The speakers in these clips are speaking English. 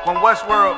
When Westworld.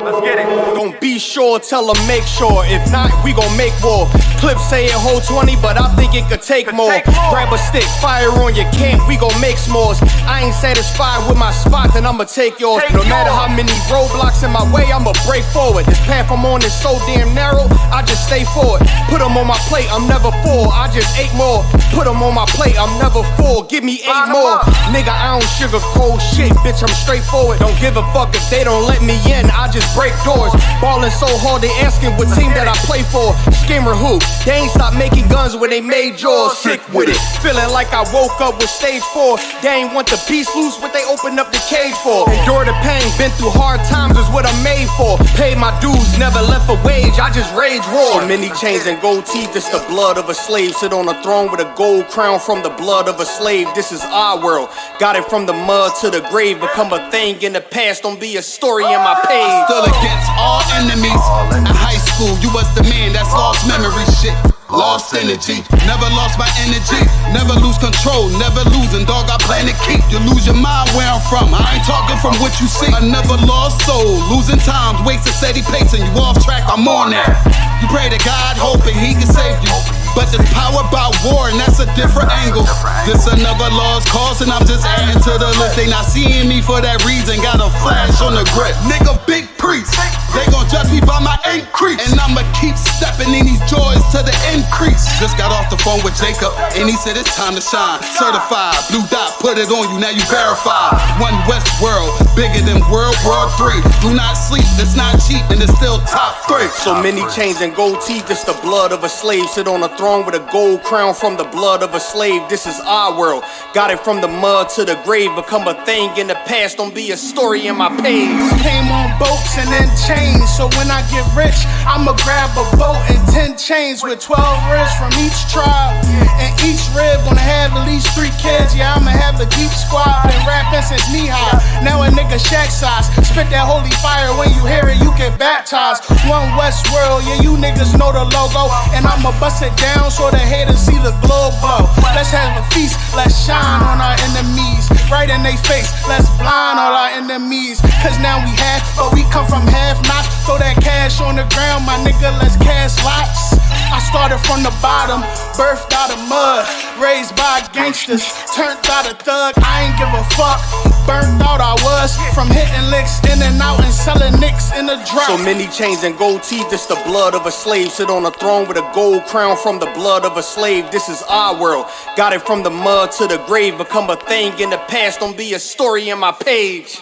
Let's get it. Don't be sure, tell them make sure. If not, we gon' make war. Clips say it hold 20, but I think it could take more. Grab a stick, fire on your camp, we gon' make s'mores. I ain't satisfied with my spot, then I'ma take yours. No matter how many roadblocks in my way, I'ma break forward. This path I'm on is so damn narrow, I just stay forward. Put them on my plate, I'm never full, I just ate more. Put them on my plate, I'm never full, give me 8 more. Nigga, I don't sugarcoat shit, bitch, I'm straightforward. Don't give a fuck if they don't let me in, I just break doors. Ballin' so hard, they asking what team that I play for. Scammer who? They ain't stopped making guns when they made yours. Sick with it, feeling like I woke up with stage 4. They ain't want the beast loose, what they opened up the cage for. Endure the pain, been through hard times is what I'm made for. Paid my dues, never left a wage, I just rage war. So many chains and gold teeth, it's the blood of a slave. Sit on a throne with a gold crown from the blood of a slave. This is our world, got it from the mud to the grave. Become a thing in the past, don't be a story in my page. Still against all enemies. In high school, you was the man that's lost memory shit. Lost energy, never lost my energy. Never lose control, never losing, dog, I plan to keep. You lose your mind where I'm from, I ain't talking from what you see. I never lost soul, losing times, wasting steady pacing. You off track, I'm on that. You pray to God, hoping he can save you. But there's power by war, and that's a different angle. This another lost cause, and I'm just adding to the list. They not seeing me for that reason, got a flash on the grip. Nigga, big priest, they gon' judge me by my increase. And I'ma keep stepping in these joys to the increase. Just got off the phone with Jacob, and he said it's time to shine. Certified, blue dot, put it on you, now you verified. One West world, bigger than World War III. Do not sleep, it's not cheap, and it's still top 3. So many chains and gold teeth, it's the blood of a slave. Sit on a throne with a gold crown from the blood of a slave. This is our world, got it from the mud to the grave. Become a thing in the past, don't be a story in my page. Came on boats and then chains, so when I get rich, I'ma grab a boat and 10 chains with 12 ribs from each tribe. And each rib gonna have at least 3 kids. Yeah, I'ma have the deep squad. Been rapping since knee high, now a nigga shack size. Spit that holy fire, when you hear it, you get baptized. One West world, yeah, you niggas know the logo. And I'ma bust it down so the haters see the glow glow. Let's have a feast, let's shine on our enemies. Right in they face, let's blind all our enemies. Cause now we have, but we come from half knots. Throw that cash on the ground, my nigga, let's cast lots. I started from the bottom, birthed out of mud, raised by gangsters, turned out a thug. I ain't give a fuck, burnt out I was, from hitting licks in and out and selling nicks in the drop. So many chains and gold teeth, it's the blood of a slave. Sit on a throne with a gold crown from the blood of a slave. This is our world, got it from the mud to the grave. Become a thing in the past, don't be a story in my page.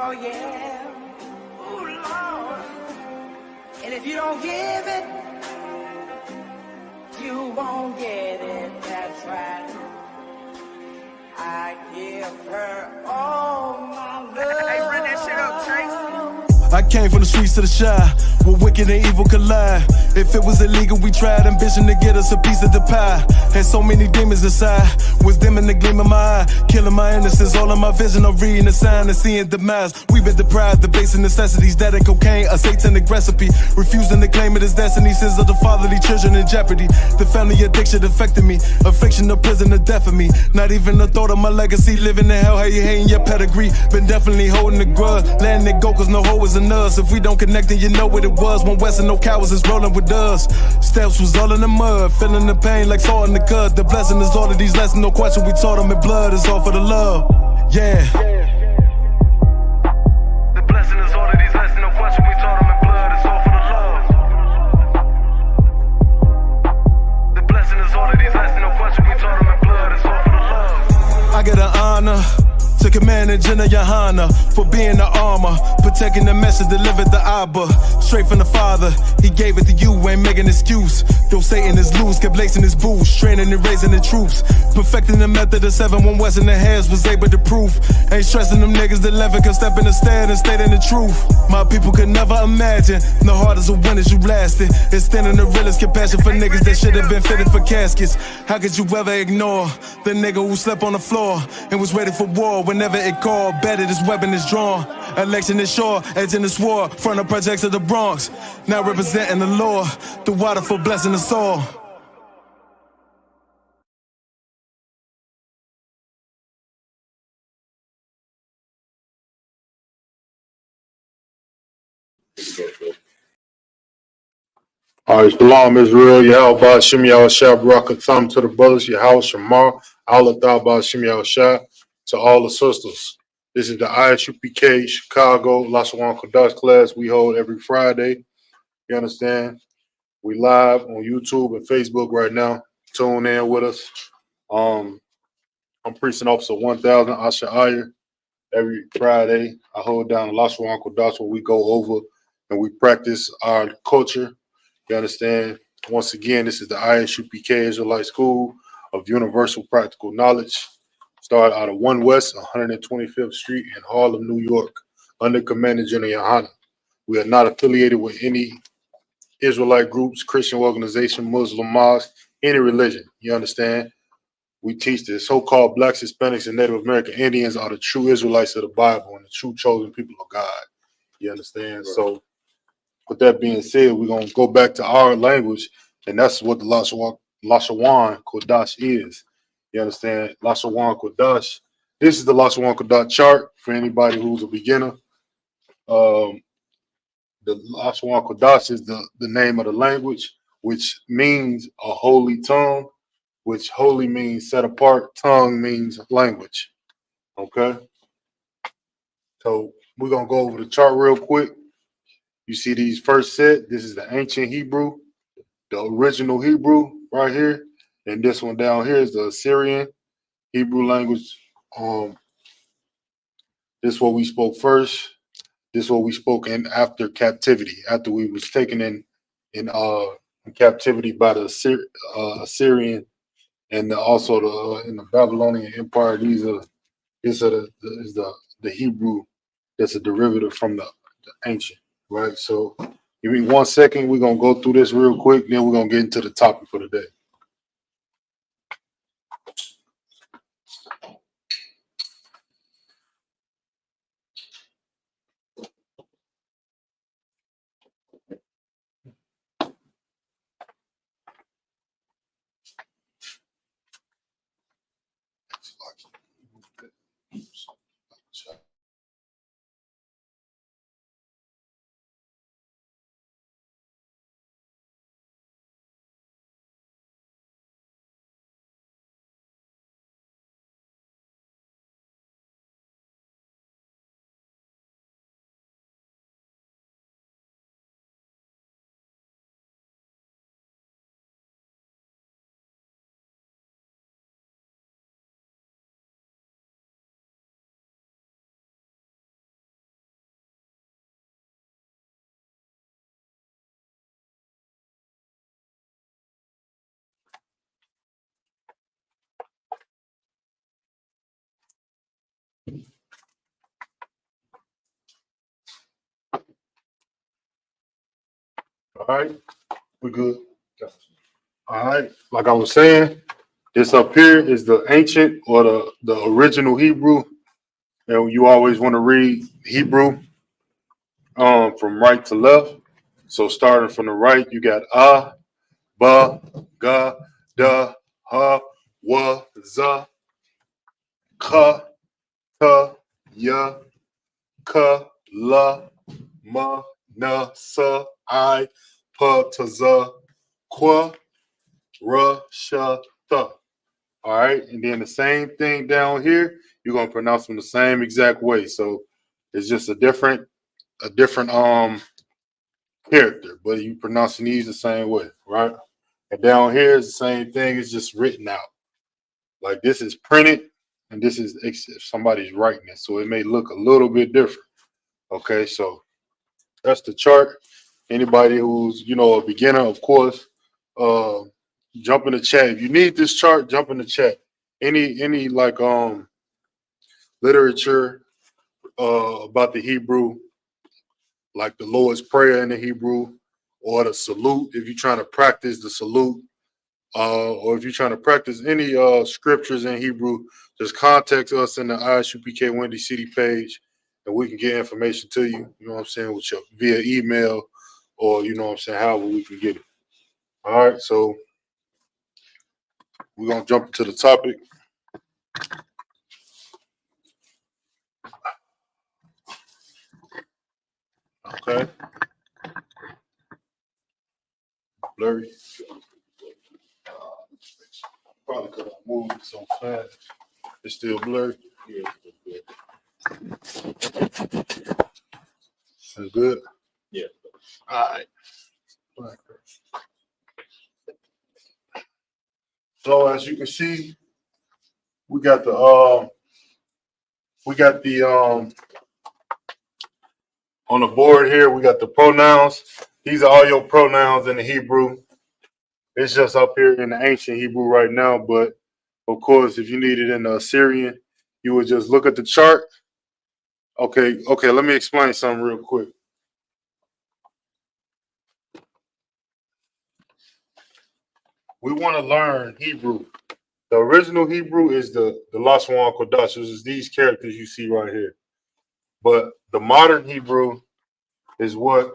Oh yeah, ooh Lord. And if you don't give it, you won't get it, that's right. I give her all my love. Hey, run that shit up, Trace. I came from the streets to the shy, where wicked and evil collide. If it was illegal, we tried ambition to get us a piece of the pie. Had so many demons inside, was dimming the gleam of my eye, killing my innocence, all of my vision of reading the sign and seeing demise. We've been deprived the basic necessities, that and cocaine, a satanic recipe. Refusing to claim it as destiny, sins of the fatherly children in jeopardy. The family addiction affected me, affliction of prison, the death of me. Not even the thought of my legacy, living in hell, how you hating your pedigree. Been definitely holding the grudge, letting it go cause no hoe is in us. If we don't connect then you know what it was. One West and no cowards is rolling with us. Steps was all in the mud, feeling the pain like salt in the cut. The blessing is all of these lessons, no question we taught them in blood. It's all for the love, yeah. The blessing is all of these lessons, no question we taught them in blood. It's all for the love. The blessing is all of these lessons, no question we taught them in blood. It's all for the love. I get an honor to command and Jenna Johanna for being the armor, protecting the message delivered the Abba. Straight from the Father, he gave it to you, ain't making an excuse. Though Satan is loose, kept lacing his boots, training and raising the troops. Perfecting the method of 7-1 West in the hands was able to prove. Ain't stressing them niggas that 11 can step in the stand and state in the truth. My people could never imagine the hardest of winners you lasted. Extending the realest compassion for niggas that should have been fitted for caskets. How could you ever ignore the nigga who slept on the floor and was ready for war whenever it called? Better this weapon is drawn. Election is sure, edging this war. Front of projects of the Bronx, now representing the Lord. The water for blessing us all. All right, Shalom Israel, Yahweh Shem Yahushua, Barakatham to the brothers, Yahweh Shemar, Allah Ta'ala Shem Yahushua, to all the sisters. This is the Isupk Chicago Lashawan Qadash class we hold every Friday. You understand? We live on YouTube and Facebook right now. Tune in with us. I'm Precinct Officer 1000 Asha Ayer. Every Friday, I hold down the Lashawan Qadash where we go over and we practice our culture. You understand? Once again, this is the Isupk Israelite School of Universal Practical Knowledge. Started out of 1 West, 125th Street in Harlem, New York, under Commander General Yohana. We are not affiliated with any Israelite groups, Christian organization, Muslim mosque, any religion. You understand? We teach the so-called Blacks, Hispanics, and Native American Indians are the true Israelites of the Bible and the true chosen people of God. You understand? Right. So, with that being said, we're going to go back to our language, and that's what the Lashawan Qadash is. You understand? Lashawan Qadash. This is the Lashawan Qadash chart for anybody who's a beginner. The Lashawan Qadash is the name of the language, which means a holy tongue, which holy means set apart, tongue means language. Okay? So we're going to go over the chart real quick. You see these first set. This is the ancient Hebrew, the original Hebrew right here. And this one down here is the Assyrian Hebrew language. This is what we spoke first. This is what we spoke in after captivity, after we was taken in captivity by the Assyrian and also in the Babylonian Empire. This is the Hebrew that's a derivative from the ancient. Right, so give me 1 second. We're gonna go through this real quick, then we're gonna get into the topic for the day. All right, we good. All right, like I was saying, this up here is the ancient or the original Hebrew, and you always want to read Hebrew from right to left. So starting from the right, you got ba, ga, da, ha, wa, za, ka, ta, ya, ka, la, ma, na, sa, I, pa, ta, za, qua, ra, sha, ta. All right, and then the same thing down here, you're gonna pronounce them the same exact way. So it's just a different character, but you pronouncing these the same way, right? And down here is the same thing, it's just written out. Like this is printed, and this is if somebody's writing it, so it may look a little bit different. Okay, so that's the chart. Anybody who's a beginner, of course, uh, jump in the chat. If you need this chart, jump in the chat. Any like literature about the Hebrew, like the Lord's Prayer in the Hebrew, or the salute, if you're trying to practice the salute, or if you're trying to practice any scriptures in Hebrew, just contact us in the ISUPK Windy City page, and we can get information to you. You know what I'm saying, with your via email, or however we can get it. All right, so we're gonna jump into the topic. Okay. Blurry. Probably because I moved so fast. It's still blurry. Yeah. That's good. Yeah. All right. So as you can see, we got the on the board here, we got the pronouns. These are all your pronouns in the Hebrew. It's just up here in the ancient Hebrew right now, but of course, if you need it in the Assyrian, you would just look at the chart. Okay, let me explain something real quick. We want to learn Hebrew. The original Hebrew is the Lashawan Qadash, which is these characters you see right here. But the modern Hebrew is what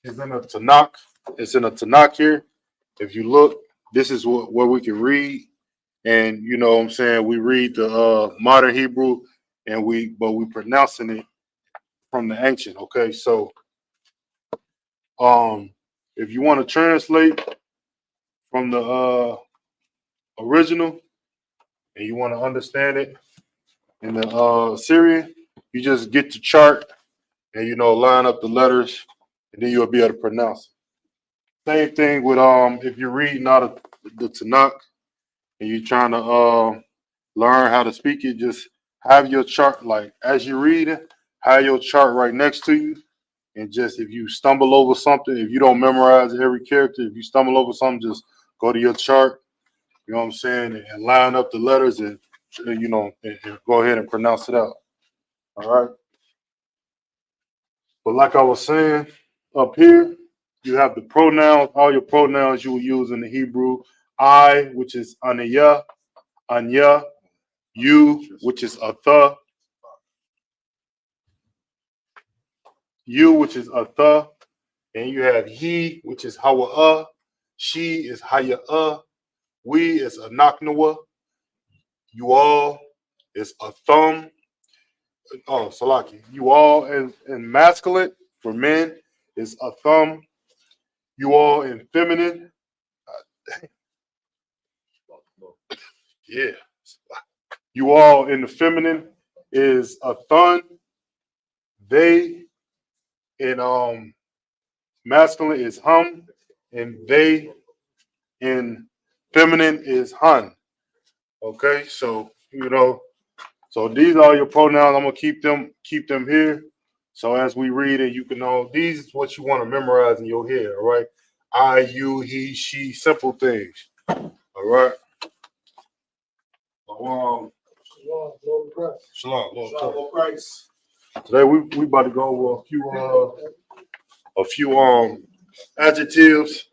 is in a Tanakh. It's in a Tanakh here. If you look, this is where we can read. And you know what I'm saying, we read the modern Hebrew, and we pronouncing it from the ancient. Okay, so if you want to translate from the original and you want to understand it in the Syrian, you just get the chart and line up the letters, and then you'll be able to pronounce it. Same thing with if you're reading out of the Tanakh and you're trying to learn how to speak it, just have your chart, like as you read it, have your chart right next to you. And just if you stumble over something, if you don't memorize every character, if you stumble over something, just go to your chart, you know what I'm saying, and line up the letters and and go ahead and pronounce it out. All right. But like I was saying, up here, you have the pronouns, all your pronouns you will use in the Hebrew. I, which is aniyah, anya, you, which is atha, you, which is atha, and you have he, which is hawa'ah, she is haya'ah, we is anaknawa, you all is a thumb. Oh, Salaki. You all in masculine for men is a thumb. You all in feminine. Yeah. You all in the feminine is a thun. They in masculine is hum, and they in feminine is hun. Okay, so so these are your pronouns. I'm gonna keep them here. So as we read it, you can know these is what you want to memorize in your head. All right, I, you, he, she, simple things. All right. Shalom, Lord Christ. Today we about to go over a few adjectives.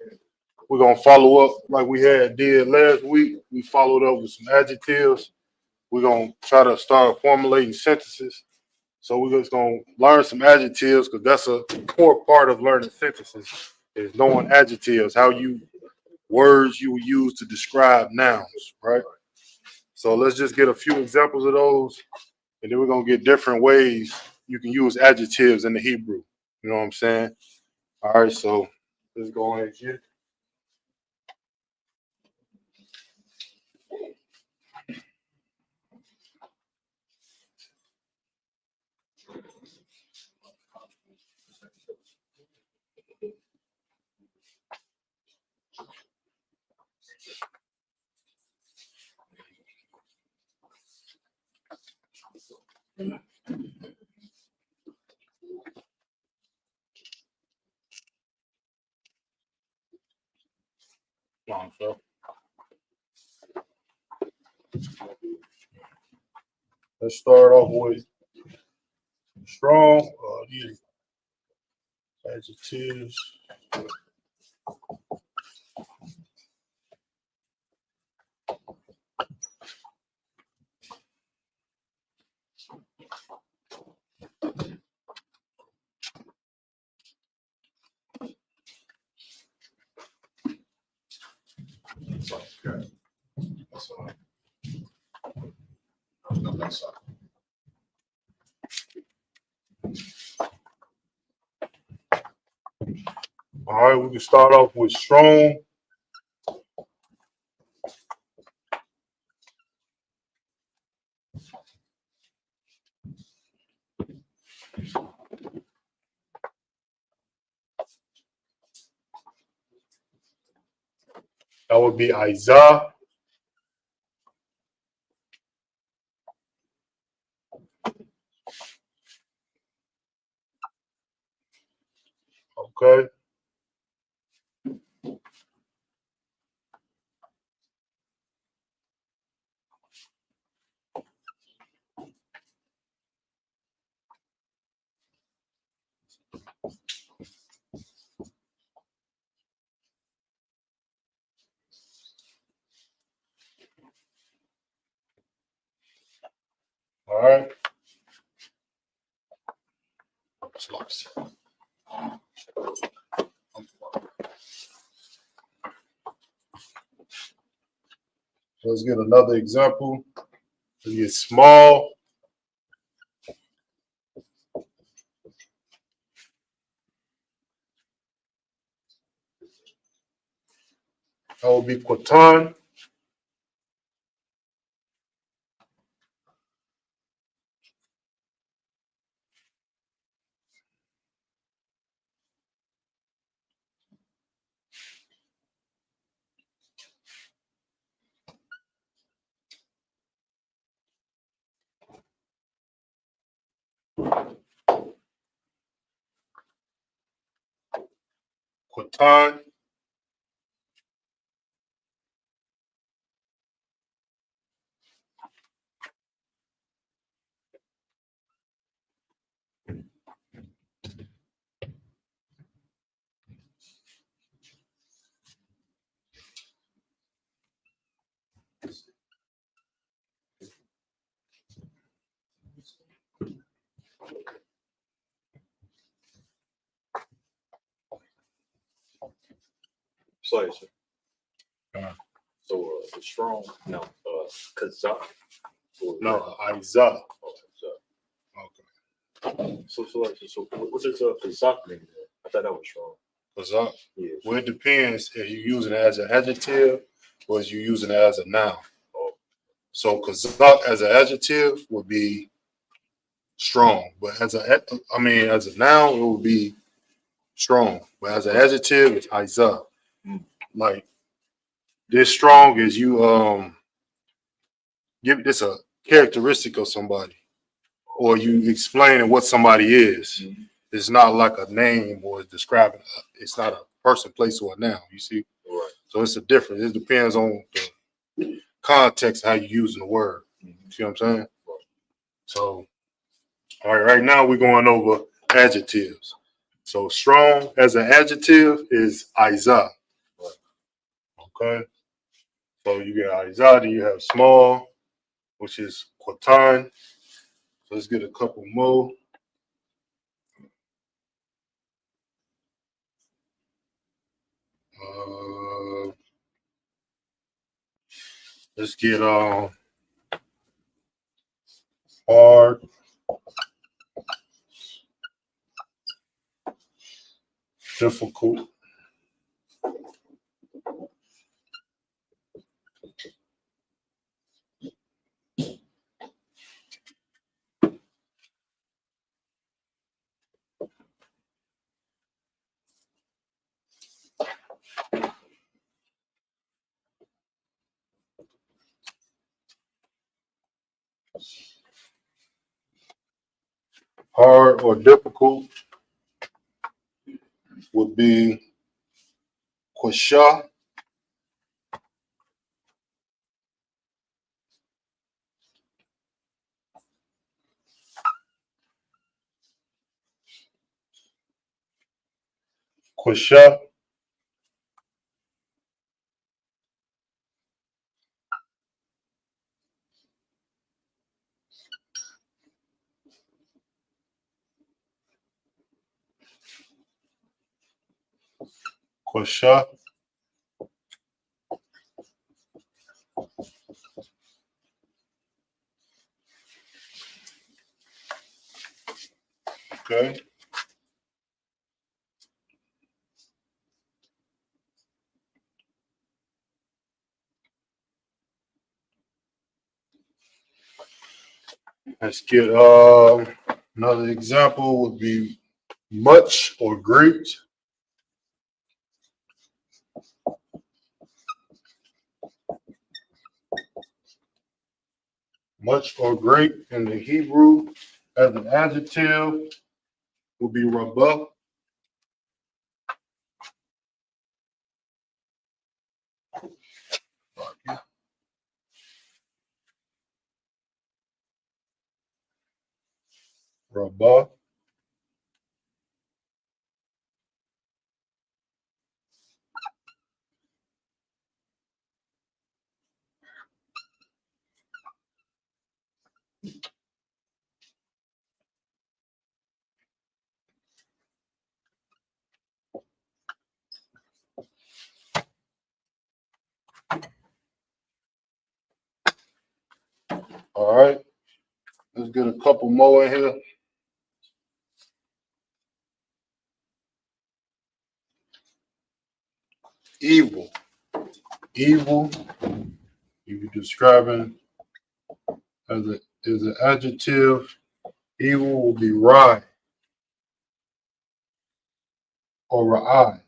We're gonna follow up like we did last week. We followed up with some adjectives. We're gonna try to start formulating sentences. So we're just gonna learn some adjectives, because that's a core part of learning sentences, is knowing adjectives, words you use to describe nouns, right? So let's just get a few examples of those, and then we're gonna get different ways you can use adjectives in the Hebrew. You know what I'm saying? All right, so let's go ahead and get it. Come on, sir. Let's start off with strong. These adjectives. Okay. That's all right. That's all right. All right, we can start off with strong. That would be Isaiah. Okay. All right. Let's get another example. Let's get small. That would be Quatan. Quatan. Sorry, sir. So the strong, no, Kazakh. No, Isaiah. Oh, Okay. so what does Kazakh mean? I thought that was strong. Kazakh. Yeah. Well, it depends if you're using it as an adjective or if you're using it as a noun. Oh. So Kazakh as an adjective would be strong, but as a noun, it would be strong. But as an adjective, it's Isaiah. Like this strong is you give this a characteristic of somebody, or you explaining what somebody is. Mm-hmm. It's not like a name or describing. It's not a person, place, or a noun. You see, Right. so it's a difference. It depends on the context of how you're using the word. Mm-hmm. See what I'm saying? Right. So, all right. Right now we're going over adjectives. So strong as an adjective is Isaiah. Right. Okay. So you get Isaiah, then you have small, which is Quatan. So let's get a couple more. Let's get hard. Difficult. Hard or difficult would be Quasha. Quasha. Quasha. Okay. Let's get another example would be much or great. Much or great in the Hebrew as an adjective would be rabah. Rabah. All right. Let's get a couple more in here. Evil. Evil. If you're describing as an adjective, evil will be rai or ra'ai.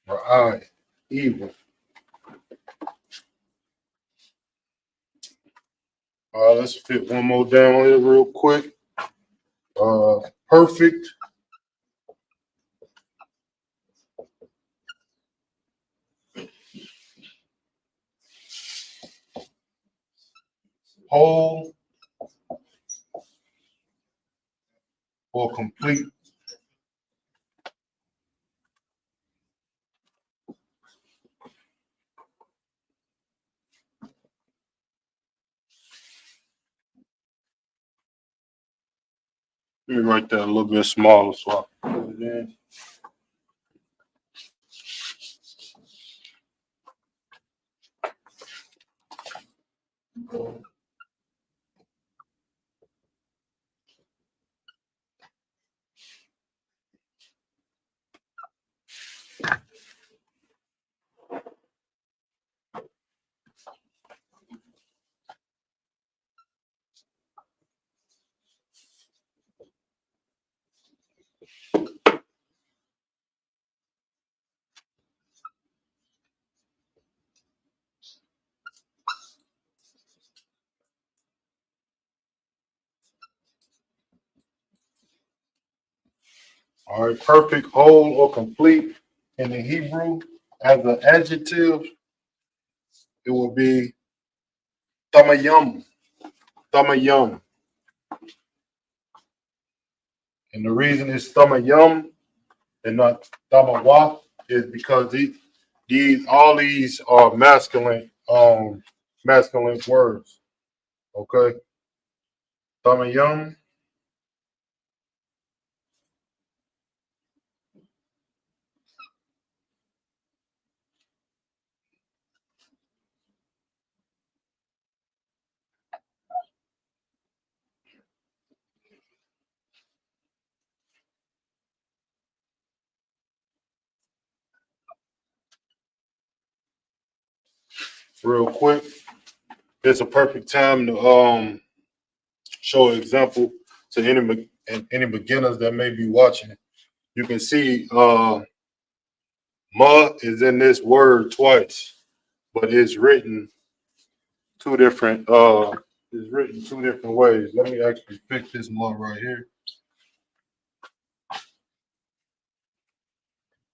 Ra'ai. Evil. Let's fit one more down here real quick. Perfect. Whole or complete. Let me write that a little bit smaller so I can put it in. All right, perfect, whole, or complete in the Hebrew as an adjective, it will be tamayam. Tamayam. And the reason it's tamayam and not tamawa is because these all these are masculine words. Okay. Tamayam. real quick. It's a perfect time to show an example to any beginners that may be watching. You can see ma is in this word twice, but it's written two different ways. Let me actually fix this ma right here.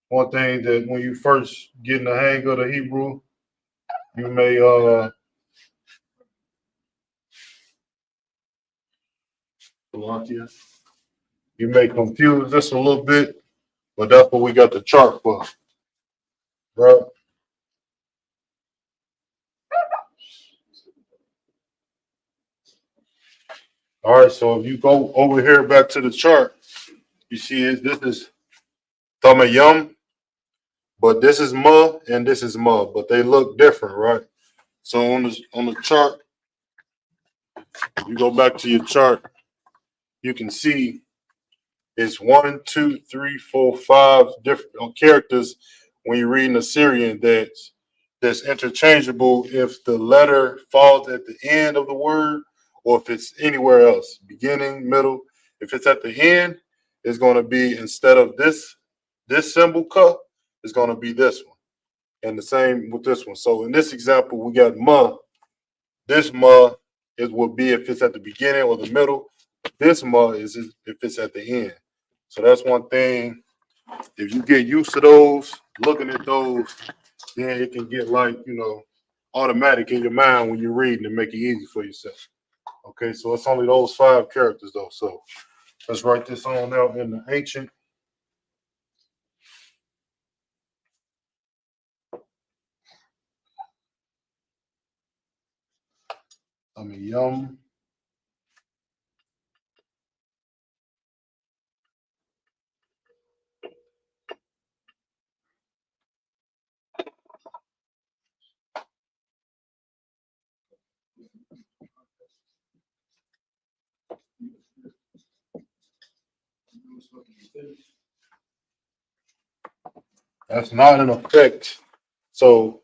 One thing that when you first get in the hang of the Hebrew, you may you may confuse this a little bit, but that's what we got the chart for, right? All right, so if you go over here back to the chart, you see this is Tamayum, but this is Ma and this is Ma, but they look different, right? So on the chart, you go back to your chart, you can see it's 1, 2, 3, 4, 5 different characters when you're reading Assyrian that's interchangeable if the letter falls at the end of the word or if it's anywhere else, beginning, middle. If it's at the end, it's going to be instead of this symbol ka, it's going to be this one. And the same with this one. So in this example, we got ma. This ma is will be if it's at the beginning or the middle. This ma is if it's at the end. So that's one thing. If you get used to those, looking at those, then it can get like, automatic in your mind when you're reading and make it easy for yourself. Okay, so it's only those 5 characters though. So let's write this on out in the ancient. Yum. That's not in effect. So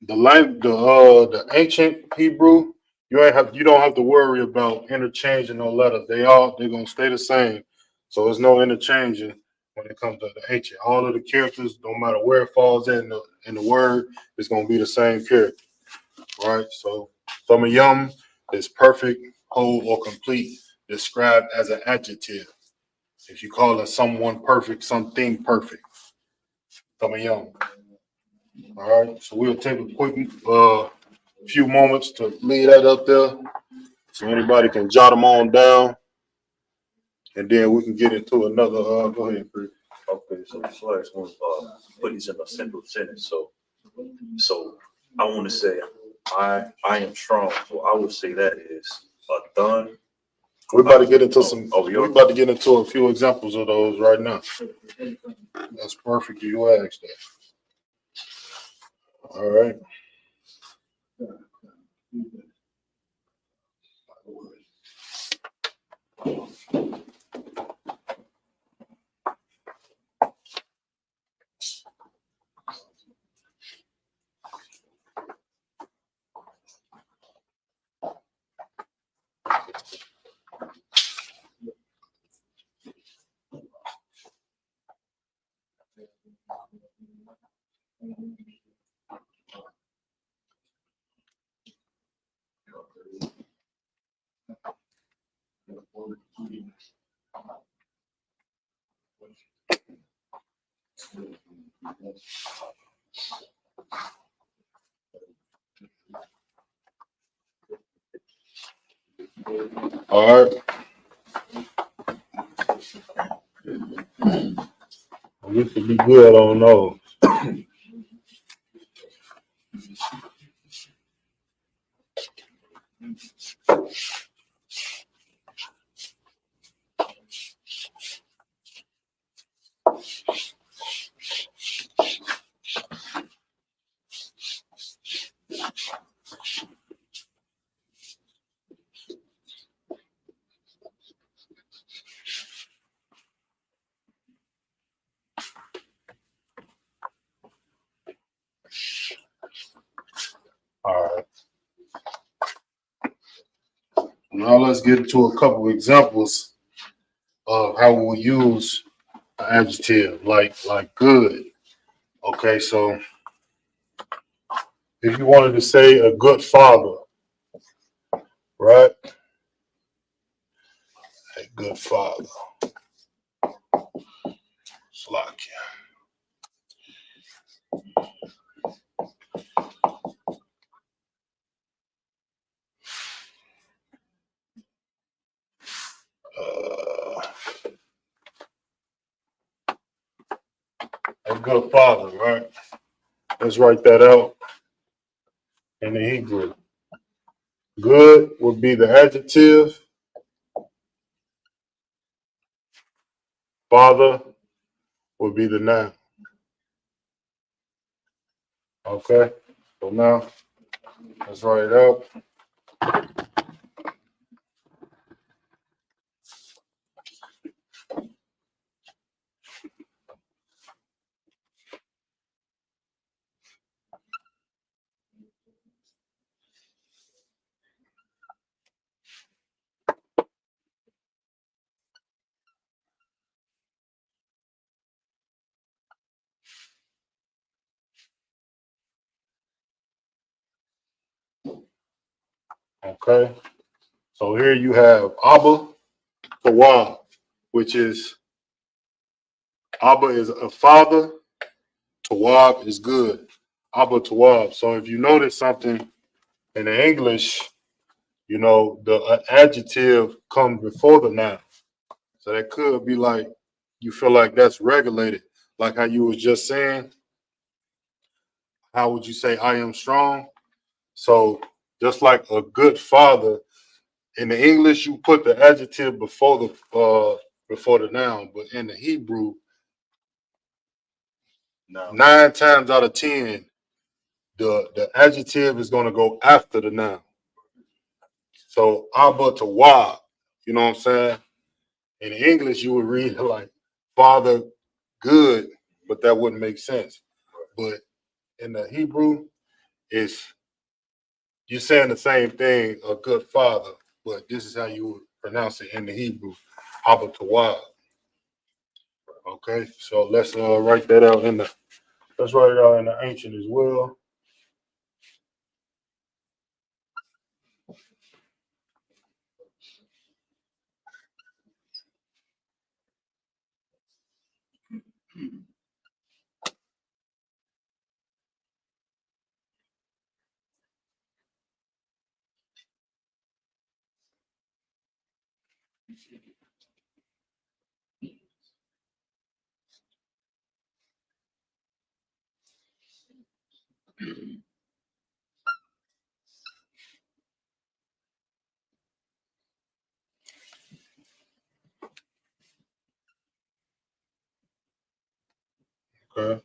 the ancient Hebrew, you don't have to worry about interchanging no letters. They're gonna stay the same. So there's no interchanging when it comes to the ancient. All of the characters, no matter where it falls in the word, it's gonna be the same character. Right? So Yum is perfect, whole, or complete, described as an adjective. If you call it someone perfect, something perfect. Yum. All right, so we'll take a quick few moments to leave that up there so anybody can jot them on down, and then we can get into another. Go ahead, Chris. Okay, so as far as put these in a simple sentence, so I want to say I am strong, so I would say that is a done. We're about to get into We're about to get into a few examples of those right now. That's perfect. You asked that. All right. All right. We should be good on those. Now let's get into a couple examples of how we'll use an adjective like good. Okay, so if you wanted to say a good father, right? A good father. Slovakia. A good father, right? Let's write that out in the Hebrew. Good would be the adjective. Father would be the noun. Okay, so now let's write it out. Okay, so here you have Abba Tawab, which is Abba is a father, Tawab is good. Abba Tawab. So if you notice something in the English, you know, the adjective comes before the noun. So that could be like, you feel like that's regulated. Like how you was just saying, how would you say I am strong? So just like a good father, in the English, you put the adjective before the noun, but in the Hebrew, No. 9 times out of 10, the adjective is going to go after the noun. So Abba to Wa, you know what I'm saying? In English, you would read it like father good, but that wouldn't make sense. But in the Hebrew, it's you're saying the same thing, a good father, but this is how you would pronounce it in the Hebrew, Abba to Wa. Okay, so let's write that out in the let's write it out in the ancient as well. Okay.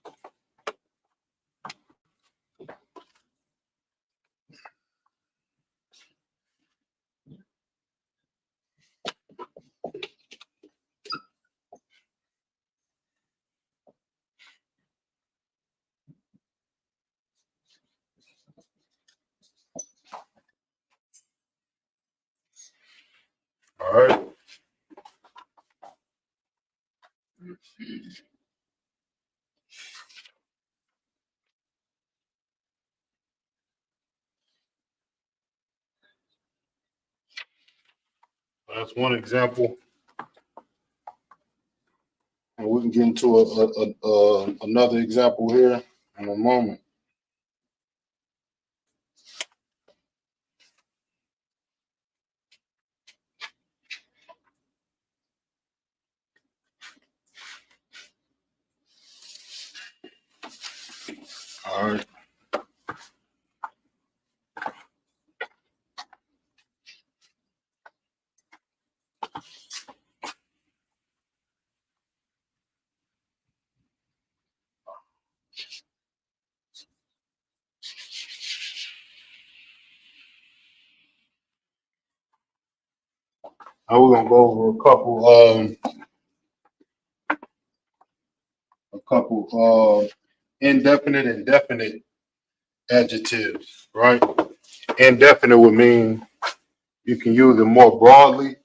All right. That's one example. And we can get into another example here in a moment. All right. Now we're gonna go over a couple indefinite and definite adjectives, right? Indefinite would mean, you can use it more broadly,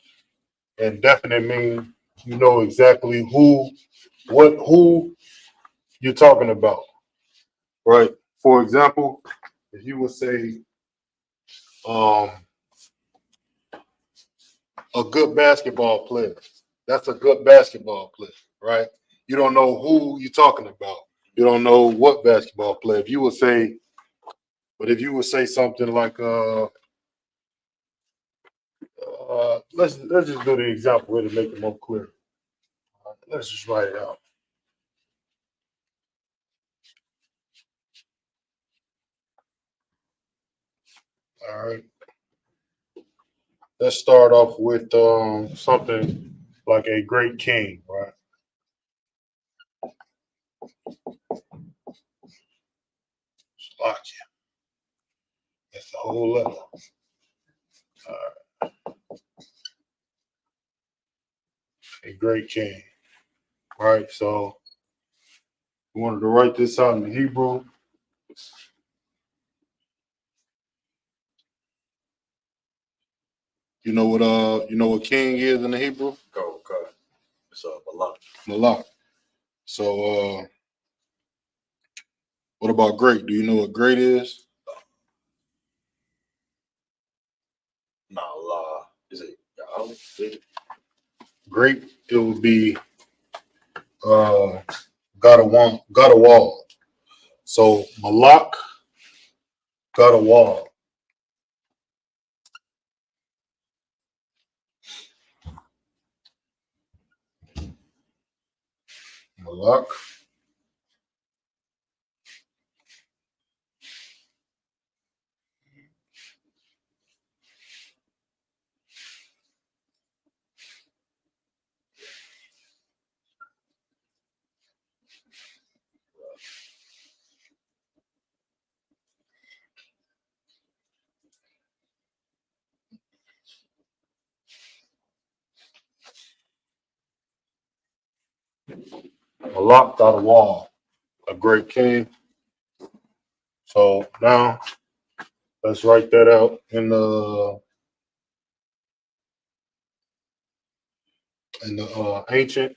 and definite mean you know exactly who you're talking about, right? For example, if you would say um, a good basketball player, that's a good basketball player, right? You don't know who you're talking about. You don't know what basketball player. If you would say, but if you would say something like, let's just do the example here to make it more clear. Let's just write it out. All right. Let's start off with something like a great king, right? Slovakia. That's the whole level. A great king, right? So we wanted to write this out in Hebrew. You know what king is in the Hebrew? Go, go. It's a lot. Malak. So what about great? Do you know what great is? Nah, la. Is it Yahweh? Great, it would be got a wall. So Malak got a wall. Malak Malak got a wall. A great king. So now let's write that out in the ancient.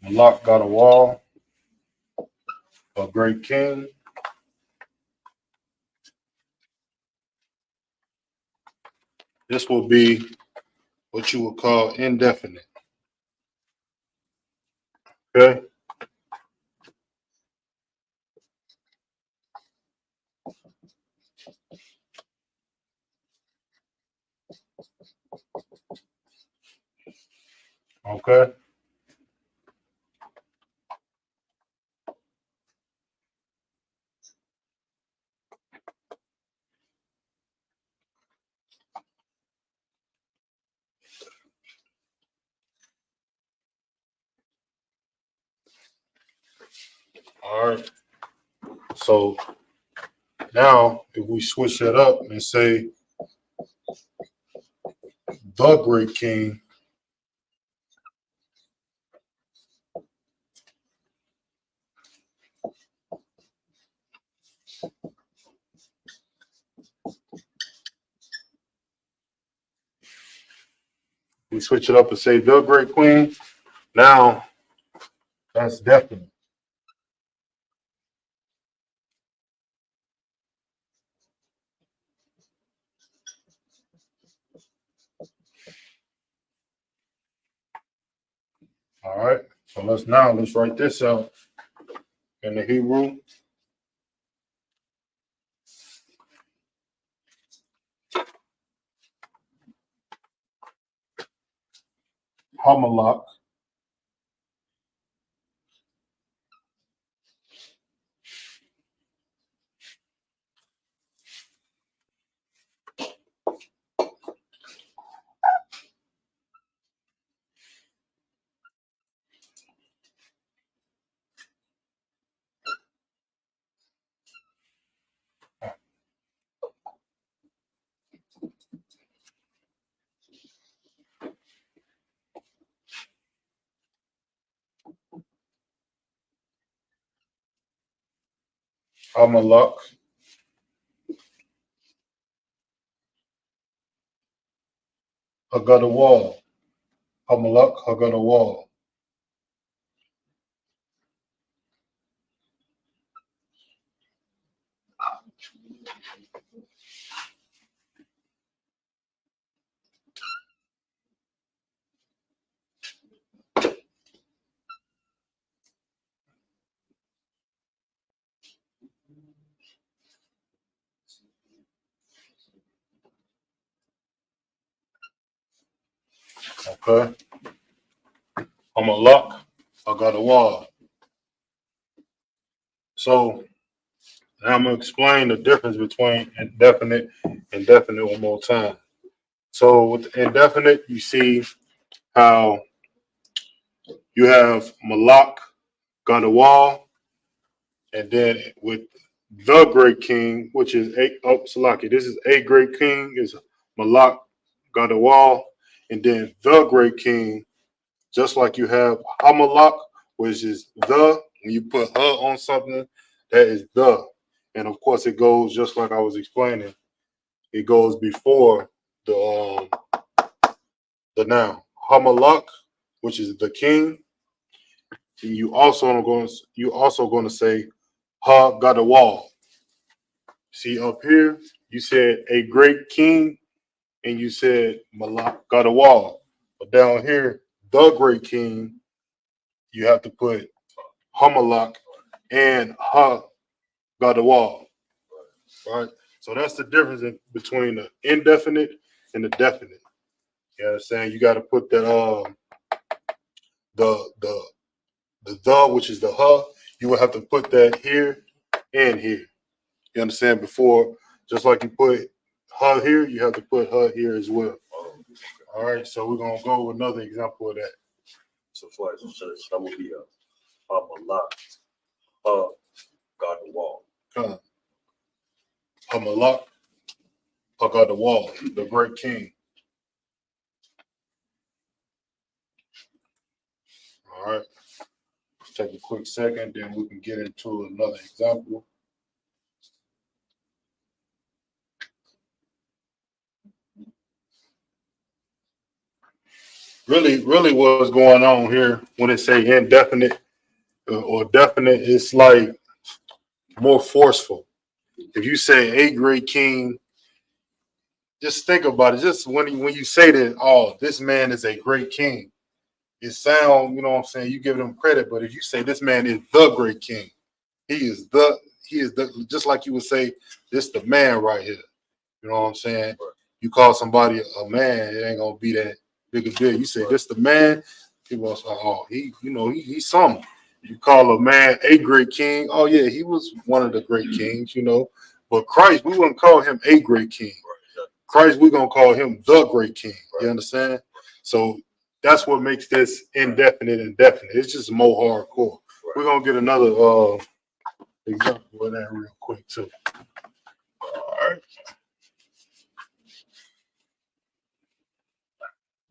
Malak got a wall. A great king. This will be what you would call indefinite. Okay. Okay. All right. So now if we switch that up and say the great king, we switch it up and say the great queen. Now that's definite. All right. So let's write this out in the Hebrew. Hamalak. Hamalak. Hagadawal. Hamalak. Hagadawal. Okay. Hamalak. Hagadawal. So now I'm gonna explain the difference between indefinite and definite one more time. So with indefinite, you see how you have Malak, Gadawal, and then with the great king, which is Salaki. This is a great king is Malak, Gadawal, and then the great king, just like you have Hamalak, which is the when you put on something, that is the, and of course it goes just like I was explaining. It goes before the noun Hamalak, which is the king. You also going to say Ha Gadawal. See up here, you said a great king, and you said Malak Gadawal. But down here, the great king, you have to put Hamalak and Ha Gadawal. Right. So that's the difference between the indefinite and the definite. You understand? You got to put that the which is the ha, you will have to put that here and here. You understand? Before, just like you put ha here, you have to put ha here as well. All right, so we're gonna go with another example of that. So far, so that would be a Malak, God the wall. Hamalak, Hagar the wall, the great king. All right, let's take a quick second, then we can get into another example. Really what's going on here when it say indefinite or definite, it's like more forceful. If you say a great king, just think about it. Just when you say that, oh, this man is a great king, it sound, you know what I'm saying, you give him credit. But if you say this man is the great king, he is the, just like you would say, this the man right here. You know what I'm saying? You call somebody a man, it ain't gonna be that big a deal. You say this the man, people will say, oh, he's something. You call a man a great king, oh yeah, he was one of the great kings, But Christ, we wouldn't call him a great king. Christ, we're gonna call him the great king. You understand? So that's what makes this indefinite and definite. It's just more hardcore. We're gonna get another example of that real quick too. All right.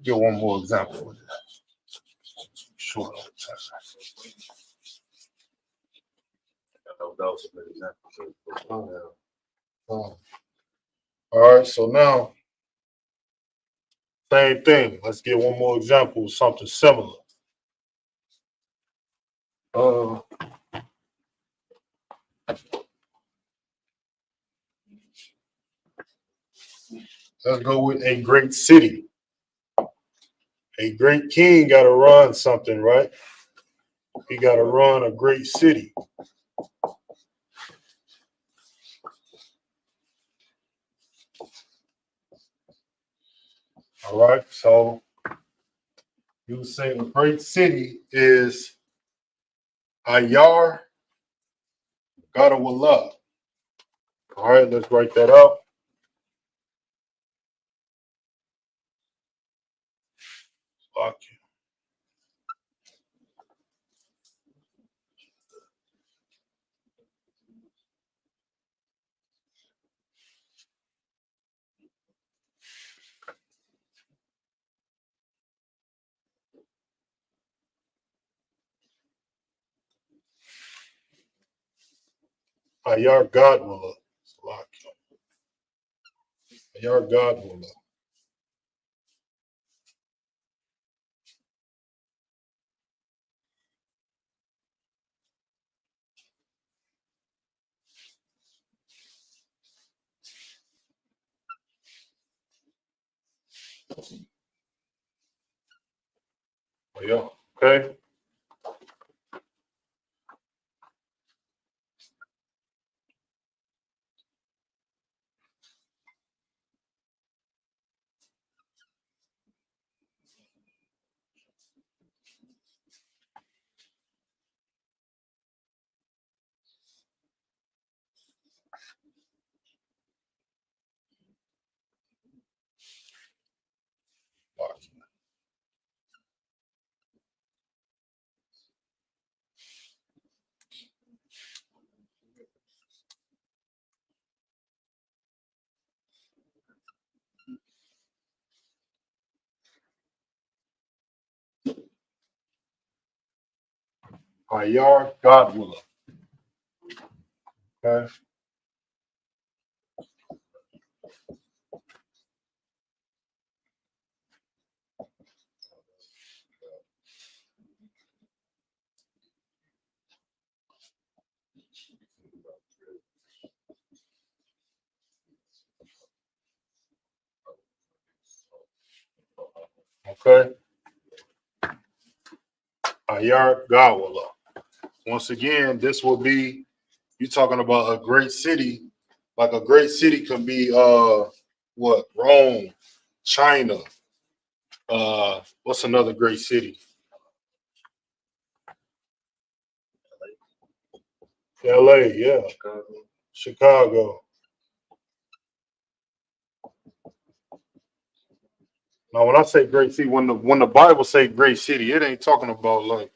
Get one more example for this. Short time. That was a good example. All right, so now same thing. Let's get one more example of something similar. Let's go with a great city. A great king got to run something, right? He got to run a great city. All right. So you would say a great city is Ayar Gadawallah. All right, let's write that out. Okay. Ayar Gadwallah. Ayar Gadwallah. Yeah. Okay. Ayar Gadwallah. Okay. Okay. Ayar Gadwallah. Once again, this will be you talking about a great city. Like a great city could be what? Rome, China. What's another great city? LA, yeah. Chicago. Now, when I say great city, when the Bible say great city, it ain't talking about like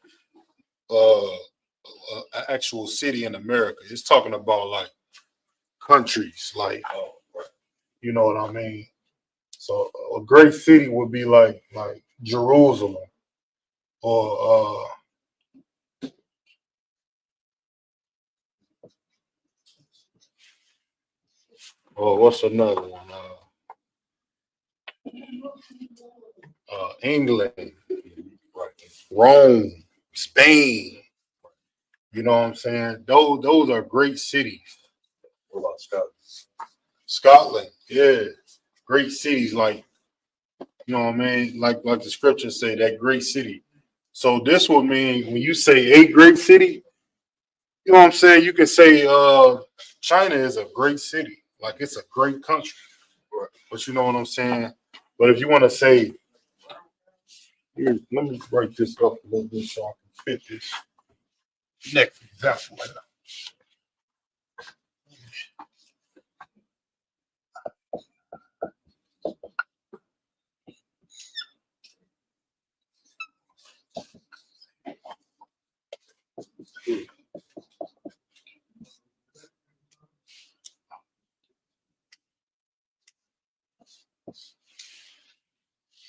an actual city in America. It's talking about like countries, like you know what I mean. So a great city would be like Jerusalem or what's another one? England, Rome, Spain. You know what I'm saying? Those are great cities. What about Scotland? Scotland, yeah, great cities. Like you know what I mean? Like the scriptures say, that great city. So this would mean when you say a great city, you know what I'm saying? You can say China is a great city. Like it's a great country. But you know what I'm saying? But if you want to say, here, let me write this up a little bit so I can fit this next example.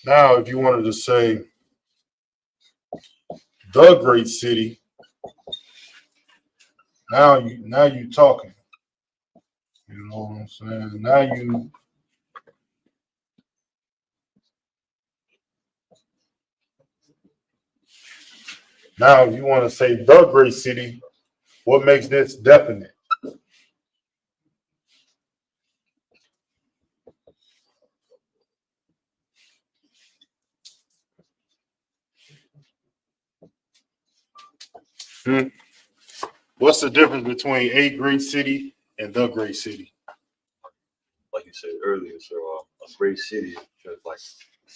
Now, if you wanted to say the great city, now you talking. You know what I'm saying? Now if you want to say the great city, what makes this definite? Hmm? What's the difference between a great city and the great city? Like you said earlier, so a great city is just like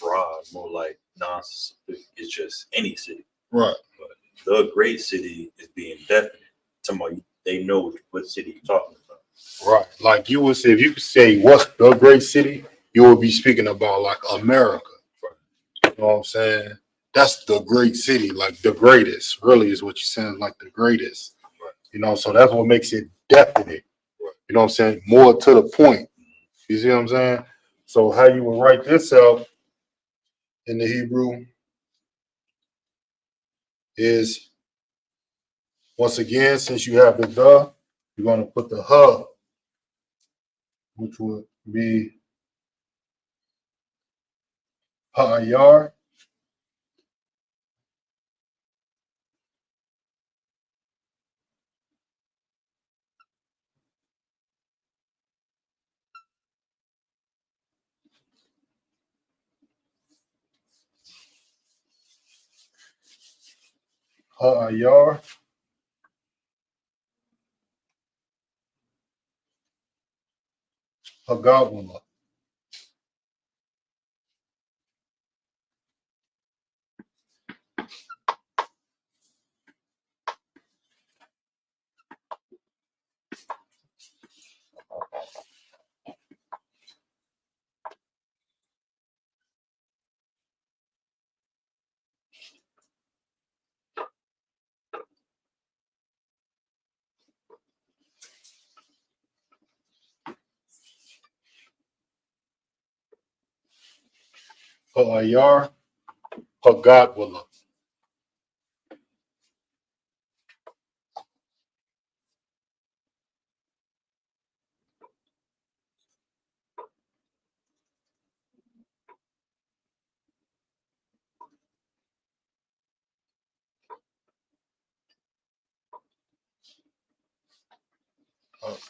broad, more like non-specific. It's just any city. Right. But the great city is being definite. Somebody they know what city you're talking about. Right. Like you would say, if you could say what's the great city, you would be speaking about like America. You know what I'm saying? That's the great city, like the greatest, really is what you're saying, like the greatest. Right. You know, so that's what makes it definite. Right. You know what I'm saying? More to the point. You see what I'm saying? So how you would write this out in the Hebrew is, once again, since you have the, you're going to put the ha, which would be ha'ayar. Ha'ayar. Hagawala. Ha'ayar. Hagadwala.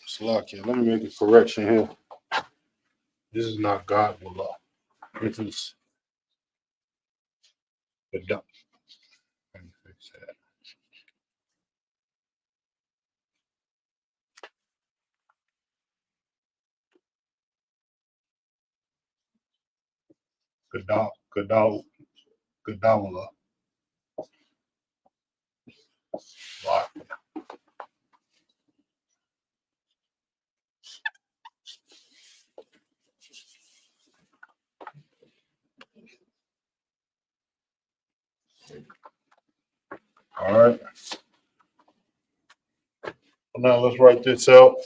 Salakia. Let me make a correction here. This is not Godwala. This is the duck. Let me fix that. Gadawala. Right. All right. Now let's write this out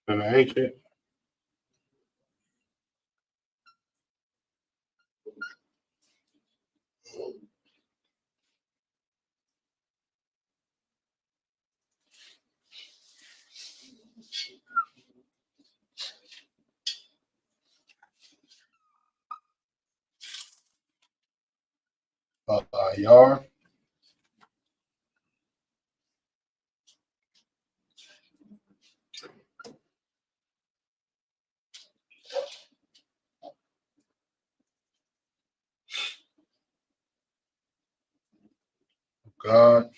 in the ancient. Ayar. God.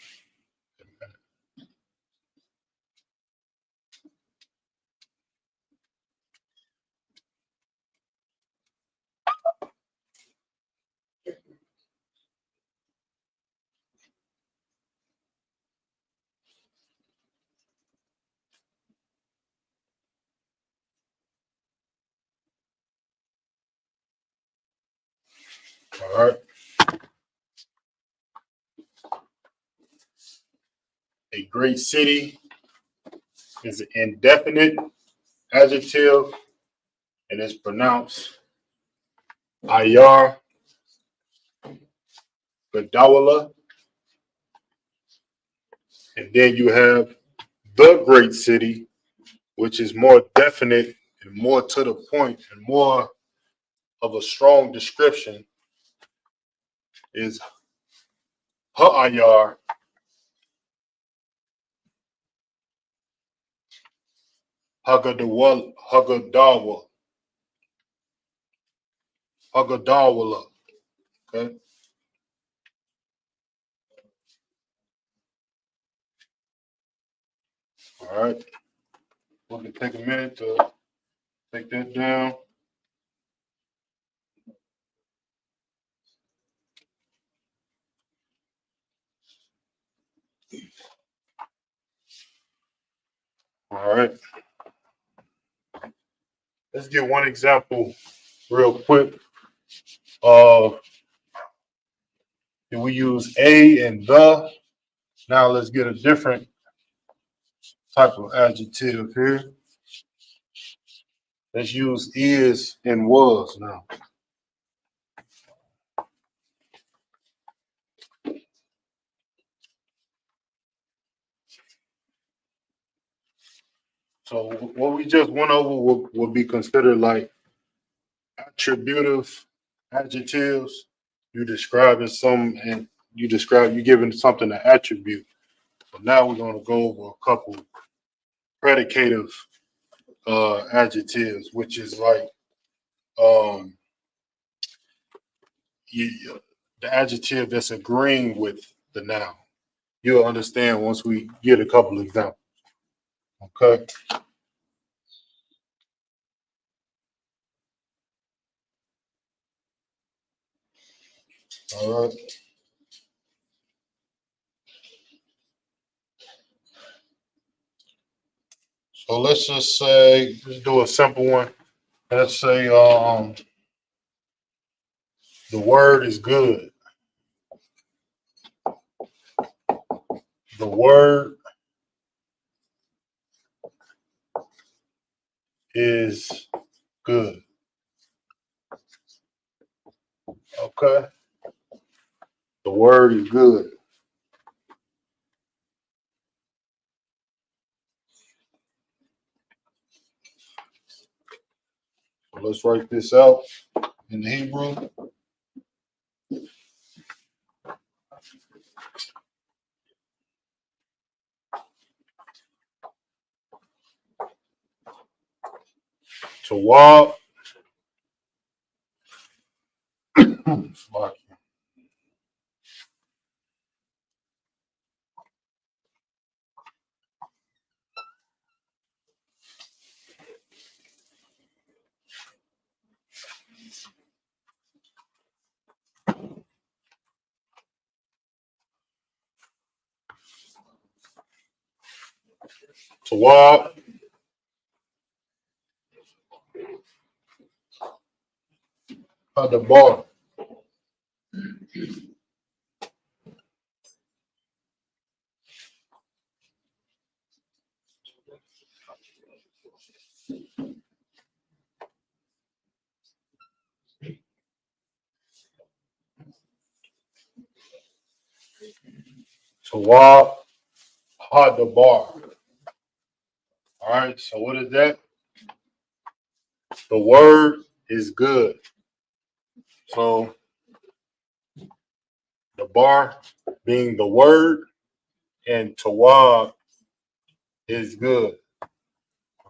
All right. A great city is an indefinite adjective and it's pronounced Ayar Gadawala. And then you have the great city, which is more definite and more to the point and more of a strong description, is Ha'ayar Hagadawa, Hagadawala. Okay. All right. We can take a minute to take that down. All right. Let's get one example real quick. We use a and the. Now let's get a different type of adjective here. Let's use is and was now. So what we just went over would be considered like attributive adjectives. You describing some and you giving something an attribute. But now we're going to go over a couple predicative adjectives, which is like um the adjective that's agreeing with the noun. You'll understand once we get a couple examples. Okay. All right. So let's just say, let's do a simple one. Let's say the word is good. The word is good. Okay. The word is good. So let's write this out in Hebrew. Tawab. Tawab. Adabar. Tawab. Adabar. All right. So what is that? The word is good. So the bar being the word and tawab is good.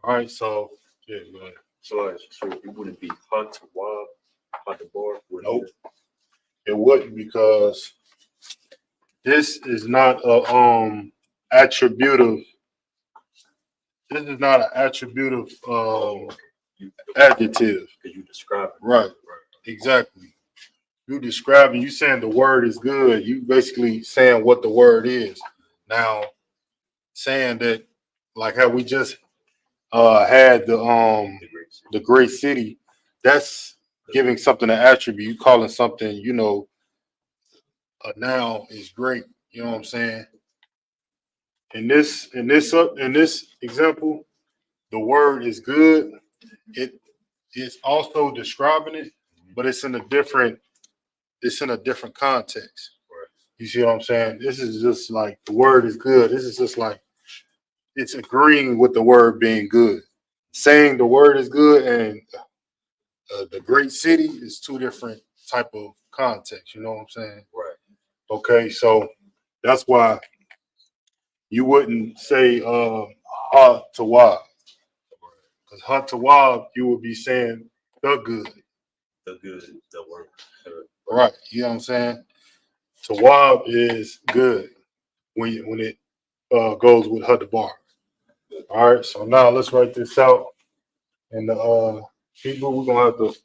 All right. So yeah, go ahead. So it wouldn't be hot to wild, hot to bar. Nope. It wouldn't, because this is not a attributive. This is not an attributive adjective. Because you describe it. Right. Exactly. You describing, you saying the word is good. You basically saying what the word is. Now, saying that, like how we just had the great city, that's giving something an attribute. You calling something, a noun is great. You know what I'm saying? In this example, the word is good. It is also describing it, but it's in a different context. You see what I'm saying? This is just like the word is good. This is just like it's agreeing with the word being good. Saying the word is good and the great city is two different type of contexts. You know what I'm saying? Right. Okay, so that's why you wouldn't say ha tawab, because ha tawab you would be saying the good. The good, the word. Right. You know what I'm saying? Tawab is good when it goes with ha bar. All right. So now let's write this out in the Hebrew. We're gonna have to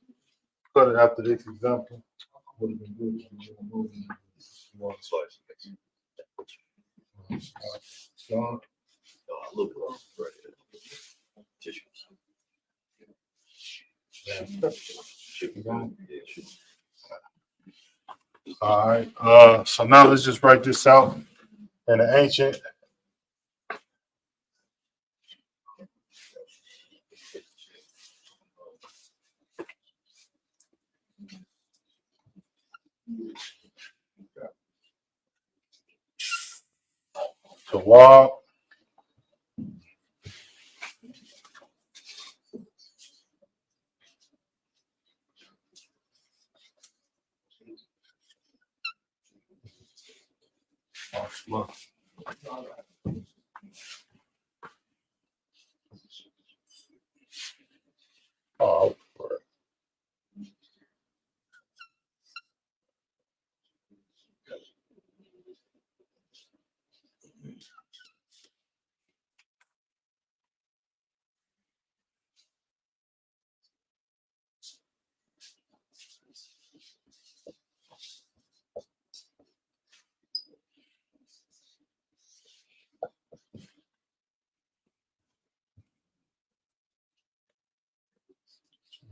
cut it after this example. A little bit off right there. Tissues. Should be good. Yeah, should be. All right. So now let's just write this out in the ancient. Tawab. Oh,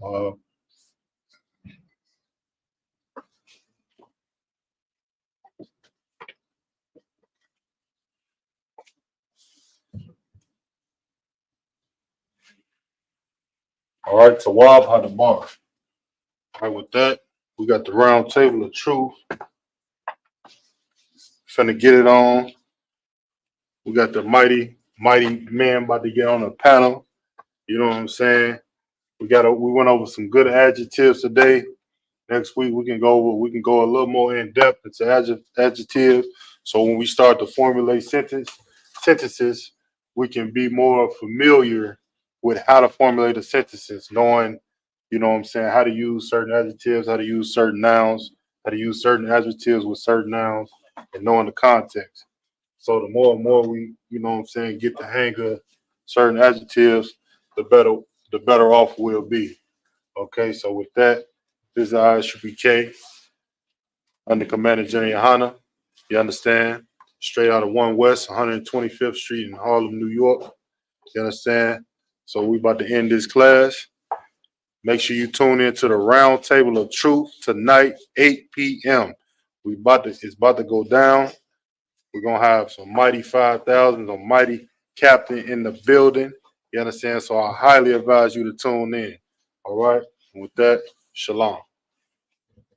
uh, all right, Tawab Hadamar. All right, with that, we got the round table of truth. Finna get it on. We got the mighty man about to get on the panel. You know what I'm saying? We went over some good adjectives today. Next week we can go a little more in depth into adjectives. So when we start to formulate sentences, we can be more familiar with how to formulate a sentences, knowing, you know what I'm saying, how to use certain adjectives, how to use certain nouns, how to use certain adjectives with certain nouns, and knowing the context. So the more and more we, you know what I'm saying, get the hang of certain adjectives, the better off we'll be. Okay, so with that, this is Isupk under Commander Jenny Hanna. You understand? Straight out of 1 West, 125th Street in Harlem, New York. You understand? So we about to end this class. Make sure you tune in to the Round Table of Truth tonight, 8 p.m. It's about to go down. We're gonna have some mighty 5,000, a mighty captain in the building. You understand? So I highly advise you to tune in. All right. And with that, shalom.